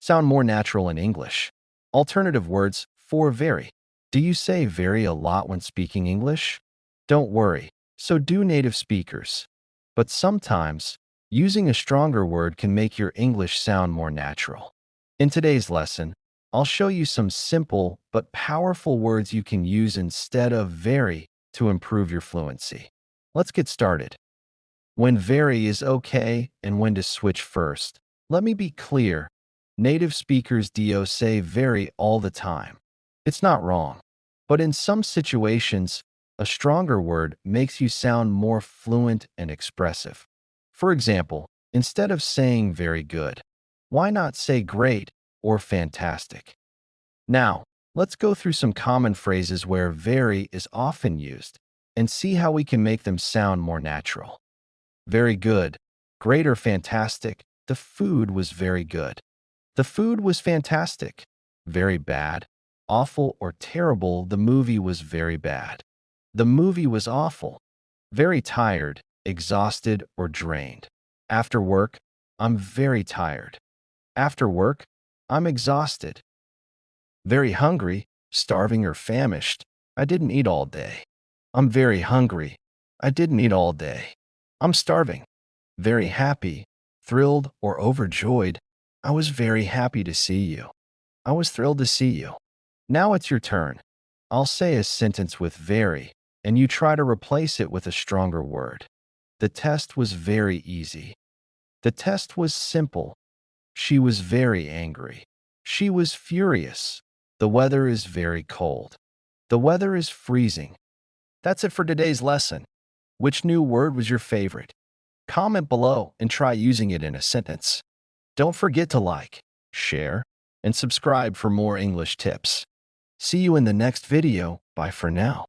sound more natural in English. Alternative words for very. Do you say very a lot when speaking English? Don't worry, so do native speakers. But sometimes, using a stronger word can make your English sound more natural. In today's lesson, I'll show you some simple but powerful words you can use instead of very to improve your fluency. Let's get started. When very is okay and when to switch first. Let me be clear. Native speakers do say very all the time. It's not wrong. But in some situations, a stronger word makes you sound more fluent and expressive. For example, instead of saying very good, why not say great or fantastic? Now, let's go through some common phrases where very is often used and see how we can make them sound more natural. Very good, great or fantastic. The food was very good. The food was fantastic. Very bad, awful or terrible. The movie was very bad. The movie was awful. Very tired, exhausted or drained. After work, I'm very tired. After work, I'm exhausted. Very hungry, starving or famished. I didn't eat all day. I'm very hungry. I didn't eat all day. I'm starving. Very happy, thrilled or overjoyed. I was very happy to see you. I was thrilled to see you. Now it's your turn. I'll say a sentence with very, and you try to replace it with a stronger word. The test was very easy. The test was simple. She was very angry. She was furious. The weather is very cold. The weather is freezing. That's it for today's lesson. Which new word was your favorite? Comment below and try using it in a sentence. Don't forget to like, share, and subscribe for more English tips. See you in the next video. Bye for now.